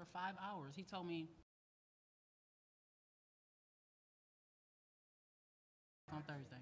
for 5 hours. He told me on Thursday.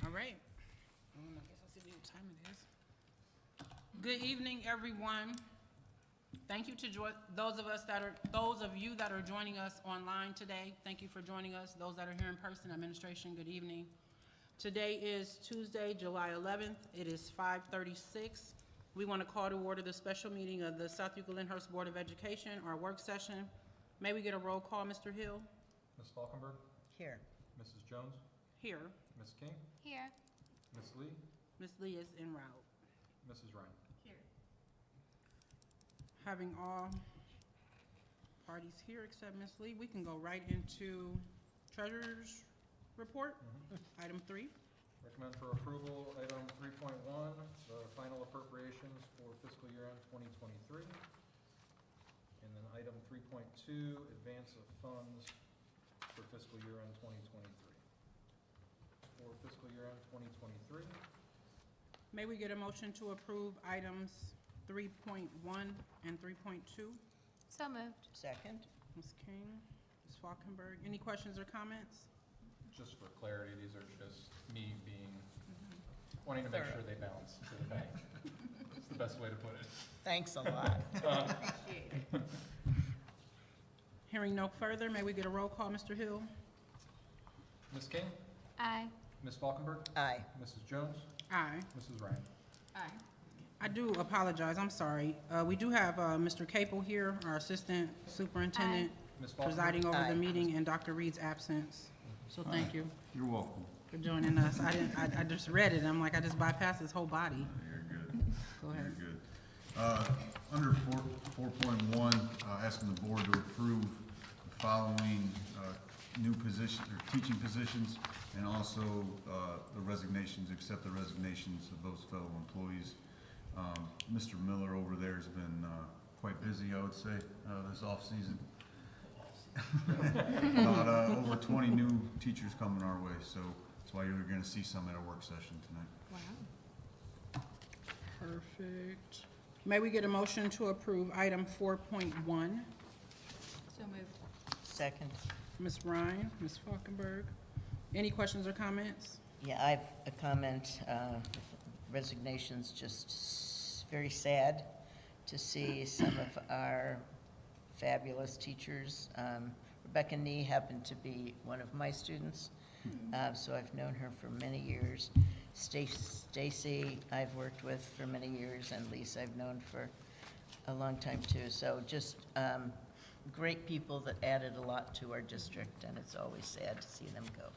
All right. I guess I see what time it is. Good evening, everyone. Thank you to those of you that are joining us online today. Thank you for joining us. Those that are here in person, administration, good evening. Today is Tuesday, July 11th. It is 5:36. We want to call to order the special meeting of the South Euclid-Lyndhurst Board of Education, our work session. May we get a roll call, Mr. Hill? Ms. Falkenberg? Here. Mrs. Jones? Here. Ms. King? Here. Ms. Lee? Ms. Lee is en route. Mrs. Ryan? Here. Having all parties here except Ms. Lee, we can go right into Treasurer's Report, item 3. Recommend for approval, item 3.1, the final appropriations for fiscal year end 2023. And then item 3.2, advance of funds for fiscal year end 2023. For fiscal year end 2023. May we get a motion to approve items 3.1 and 3.2? So moved. Second. Ms. King, Ms. Falkenberg, any questions or comments? Just for clarity, these are just me wanting to make sure they balance to the bank. It's the best way to put it. Thanks a lot. Hearing no further, may we get a roll call, Mr. Hill? Ms. King? Aye. Ms. Falkenberg? Aye. Mrs. Jones? Aye. Mrs. Ryan? Aye. I do apologize, I'm sorry. We do have Mr. Capel here, our Assistant Superintendent, Ms. Falkenberg? presiding over Aye. the meeting in Dr. Reed's absence. So thank you You're welcome. for joining us. I just read it, I'm like, I just bypassed his whole body. You're good. Go ahead. You're good. Under 4.1, asking the board to approve the following new position, or teaching positions, and also the resignations, accept the resignations of those fellow employees. Mr. Miller over there has been quite busy, I would say, this off-season. About over 20 new teachers coming our way, so that's why you're gonna see some at our work session tonight. Wow. Perfect. May we get a motion to approve item 4.1? So moved. Second. Ms. Ryan, Ms. Falkenberg, any questions or comments? Yeah, I've a comment. Resignations, just very sad to see some of our fabulous teachers. Rebecca Nee happened to be one of my students, so I've known her for many years. Stacy I've worked with for many years, and Lisa I've known for a long time too. So just great people that added a lot to our district, and it's always sad to see them go.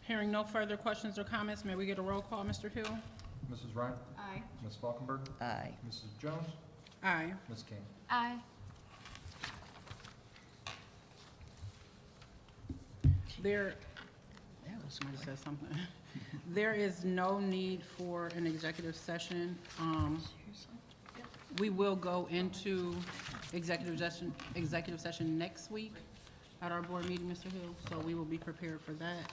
Hearing no further questions or comments, may we get a roll call, Mr. Hill? Mrs. Ryan? Aye. Ms. Falkenberg? Aye. Mrs. Jones? Aye. Ms. King? Aye. There, somebody said something. There is no need for an executive session. We will go into executive session next week at our board meeting, Mr. Hill, so we will be prepared for that.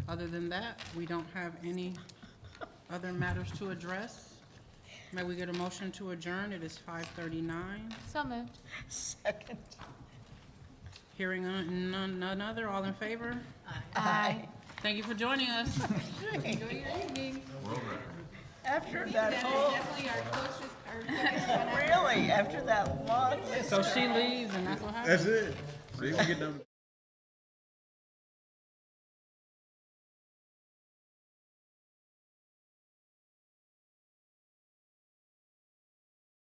Other than that, we don't have any other matters to address. May we get a motion to adjourn? It is 5:39. So moved. Second. Hearing none other, all in favor? Aye. Thank you for joining us. Enjoy your evening. World record. After that whole, Definitely our closest, our biggest one. really, after that long list. So she leaves and that's what happens? That's it. See, we get done.